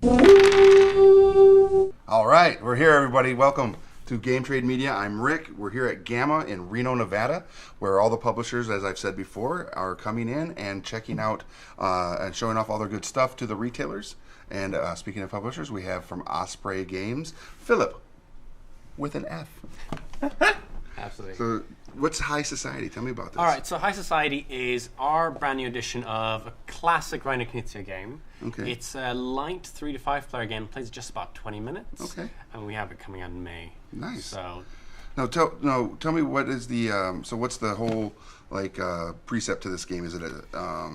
All right, we're here, everybody. Welcome to Game Trade Media. I'm Rick. We're here at GAMA in Reno, Nevada, where all the publishers, as I've said before, are coming in and checking out and showing off all their good stuff to the retailers. And speaking of publishers, we have from Osprey Games, Filip, with an F. Absolutely. So what's High Society? Tell me about this. All right, so High Society is our brand new edition of a classic Reiner Knizia game. Okay. It's a light 3 to 5 player game. Plays just about 20 minutes. Okay. And we have it coming out in May. Nice. So Now, tell me what is the so what's the whole precept to this game? Is it a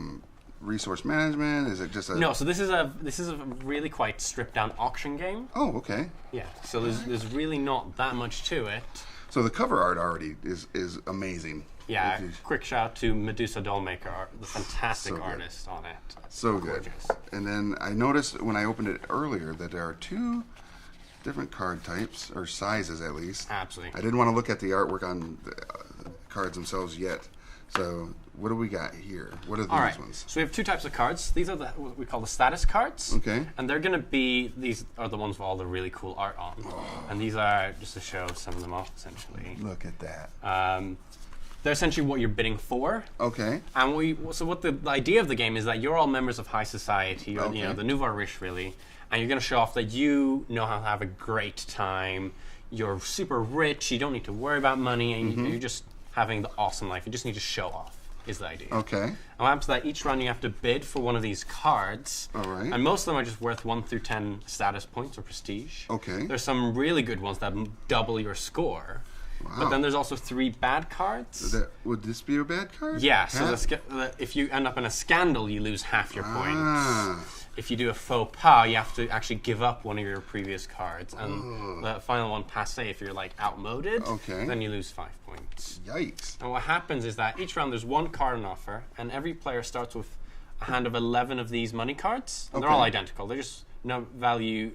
resource management? Is it just a no? So this is a really quite stripped down auction game. Oh, okay. Yeah. So there's really not that much to it. So the cover art already is amazing. Yeah. Quick shout out to Medusa Dollmaker, the fantastic So good. artist on it. So Gorgeous. good. And then I noticed when I opened it earlier that there are 2 different card types, or sizes at least. Absolutely. I didn't want to look at the artwork on the cards themselves yet. So what do we got here? What are these All right. ones? So we have 2 types of cards. These are what we call the status cards. Okay. And they're going to be, these are the ones with all the really cool art on. And these are, just to show some of them off, essentially. Look at that. They're essentially what you're bidding for. Okay. And what the idea of the game is that you're all members of high society, you're, Okay. the nouveau riche, really. And you're going to show off that you know how to have a great time. You're super rich. You don't need to worry about money. And you're just having the awesome life. You just need to show off, is the idea. Okay. And what happens is that each round you have to bid for one of these cards. All right. And most of them are just worth 1 through 10 status points or prestige. Okay. There's some really good ones that double your score. Wow. But then there's also 3 bad cards. Would this be a bad card? Yeah, so Half? if you end up in a scandal, you lose half your Ah. points. If you do a faux pas, you have to actually give up one of your previous cards. And the final one, passé, if you're like outmoded, Okay. then you lose 5 points. Yikes. And what happens is that each round there's 1 card on offer, and every player starts with a hand of 11 of these money cards. And they're all Okay. identical. They're just no value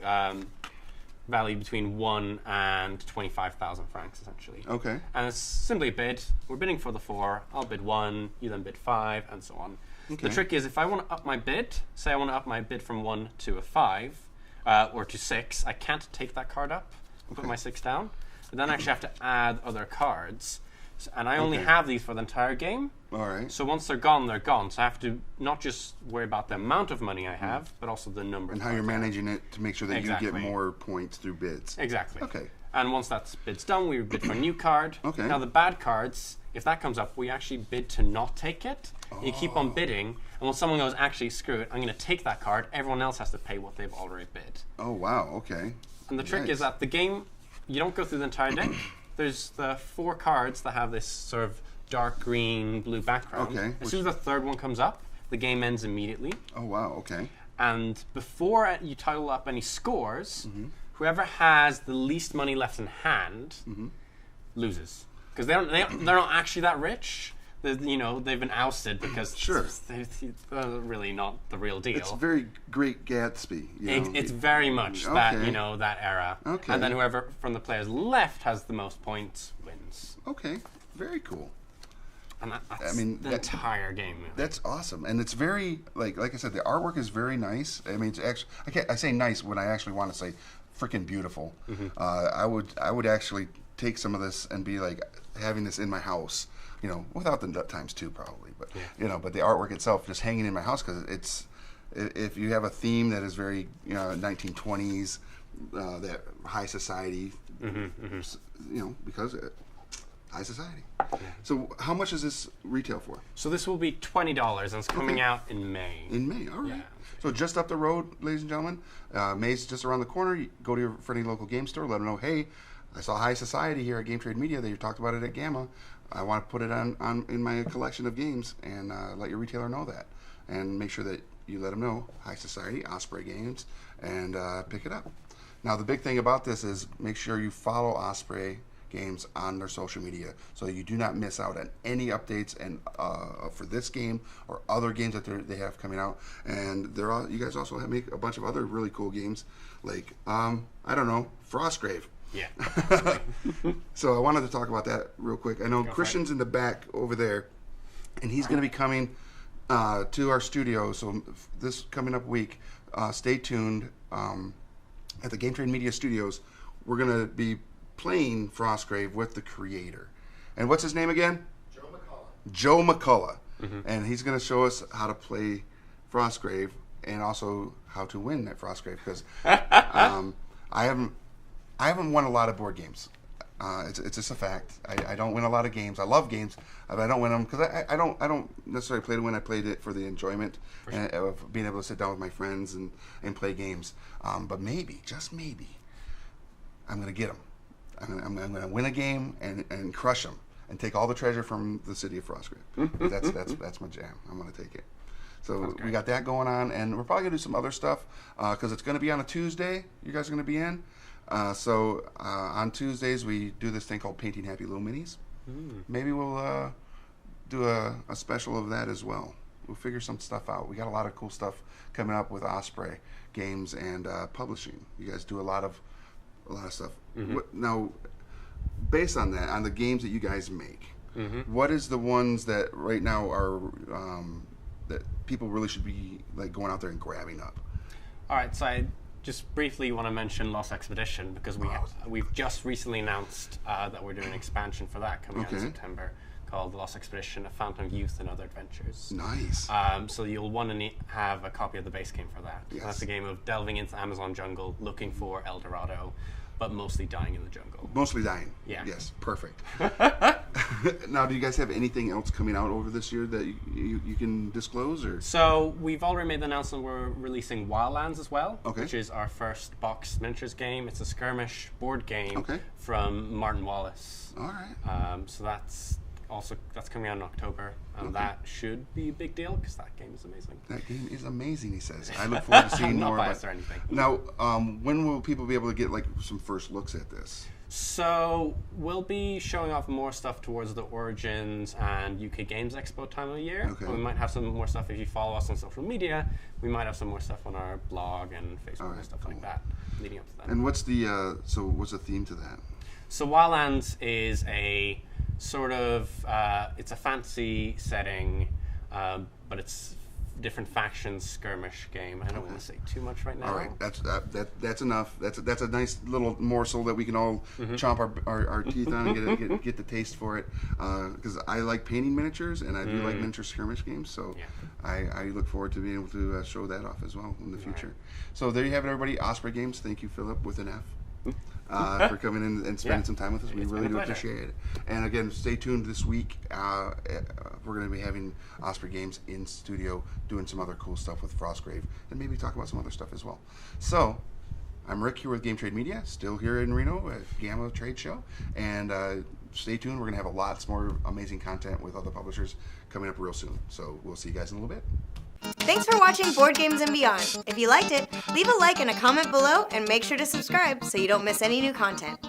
between 1 and 25,000 francs, essentially. Okay. And it's simply a bid. We're bidding for the 4. I'll bid 1. You then bid 5, and so on. Okay. The trick is if I want to up my bid, say I want to up my bid from 1 to a 5, or to 6, I can't take that card up and put my 6 down. But then I actually have to add other cards. And I only Okay. have these for the entire game. All right. So once they're gone, they're gone. So I have to not just worry about the amount of money I have, but also the number. And of how you're cards I have. managing it to make sure that you Exactly. get more points through bids. Exactly. Okay. And once that bid's done, we bid for a new card. Okay. Now the bad cards, if that comes up, we actually bid to not take it. You keep on bidding, and when someone goes, actually, screw it, I'm going to take that card, everyone else has to pay what they've already bid. Oh, wow. Okay. And the trick Yikes. is that the game, you don't go through the entire deck. There's the 4 cards that have this sort of dark green, blue background. Okay. As soon as the third one comes up, the game ends immediately. Oh, wow. Okay. And before you title up any scores, Mm-hmm. whoever has the least money left in hand loses. Because they're not actually that rich. They've been ousted because Sure. they're really not the real deal. It's very Great Gatsby. You know? It's very much that, Okay. that era. Okay. And then whoever from the players left has the most points wins. Okay. Very cool. And that's mean, the that- entire game. Really. That's awesome, and it's very like I said, the artwork is very nice. I mean, it's actually I say nice when I actually want to say freaking beautiful. I would actually take some of this and be like having this in my house, without the times 2 probably, but but the artwork itself just hanging in my house because it's if you have a theme that is very 1920s, that high society, because. High society. So how much is this retail for? So this will be $20, and it's coming out in May. In May, all right. Yeah. So just up the road, ladies and gentlemen. May's just around the corner. You go to your friendly local game store. Let them know, hey, I saw High Society here at Game Trade Media. They talked about it at GAMA. I want to put it on in my collection of games, and let your retailer know that. And make sure that you let them know, High Society, Osprey Games, and pick it up. Now, the big thing about this is make sure you follow Osprey Games on their social media so you do not miss out on any updates and for this game or other games that they have coming out. And you guys also make a bunch of other really cool games like I don't know, Frostgrave. Yeah. So I wanted to talk about that real quick. I know Christian's in the back over there, and he's going to be coming to our studio. So this coming up week, stay tuned. At the Game Trade Media Studios, we're going to be playing Frostgrave with the creator. And what's his name again? Joe McCullough. And he's going to show us how to play Frostgrave and also how to win at Frostgrave, because I haven't won a lot of board games. It's just a fact. I don't win a lot of games. I love games, but I don't win them because I don't necessarily play to win. I played it for the enjoyment of being able to sit down with my friends and play games. But maybe, just maybe, I'm gonna get them. I'm gonna win a game and crush them and take all the treasure from the city of Frostgrave. That's my jam. I'm gonna take it. So we got that going on, and we're probably gonna do some other stuff because it's gonna be on a Tuesday. You guys are gonna be in. So on Tuesdays we do this thing called Painting Happy Little Minis. Maybe we'll do a special of that as well. We'll figure some stuff out. We got a lot of cool stuff coming up with Osprey Games and publishing. You guys do a lot of stuff. Now, based on that, on the games that you guys make, what is the ones that right now are that people really should be like going out there and grabbing up? All right, so I just briefly want to mention Lost Expedition because we've just recently announced that we're doing an expansion for that coming out in September called Lost Expedition: A Fountain of Youth and Other Adventures. Nice. So you'll want to have a copy of the base game for that. Yes. That's a game of delving into the Amazon jungle, looking for El Dorado, but mostly dying in the jungle. Mostly dying. Yeah. Yes. Perfect. Now, do you guys have anything else coming out over this year that you can disclose, or? So we've already made the announcement we're releasing Wildlands as well, Okay. which is our first boxed miniatures game. It's a skirmish board game Okay. from Martin Wallace. All right. So that's coming out in October, and that should be a big deal because that game is amazing. That game is amazing, he says. I look forward to seeing I'm not more. biased or anything. Now, when will people be able to get like some first looks at this? So we'll be showing off more stuff towards the Origins and UK Games Expo time of year. Okay. We might have some more stuff if you follow us on social media. We might have some more stuff on our blog and Facebook and stuff like that leading up to that. And what's the theme to that? So Wildlands is a sort of it's a fantasy setting, but it's different factions skirmish game. I don't want to say too much right now. All right, that's enough. That's a nice little morsel that we can all chomp our teeth on and get the taste for it. Because I like painting miniatures and I do like miniature skirmish games. So I look forward to being able to show that off as well in the future. Right. So there you have it, everybody. Osprey Games. Thank you, Philip, with an F. For coming in and spending some time with us. We really do appreciate it. And again, stay tuned this week. We're going to be having Osprey Games in studio doing some other cool stuff with Frostgrave and maybe talk about some other stuff as well. So, I'm Rick here with Game Trade Media, still here in Reno at GAMA Trade Show. And stay tuned. We're going to have lots more amazing content with other publishers coming up real soon. So, we'll see you guys in a little bit. Thanks for watching Board Games and Beyond. If you liked it, leave a like and a comment below and make sure to subscribe so you don't miss any new content.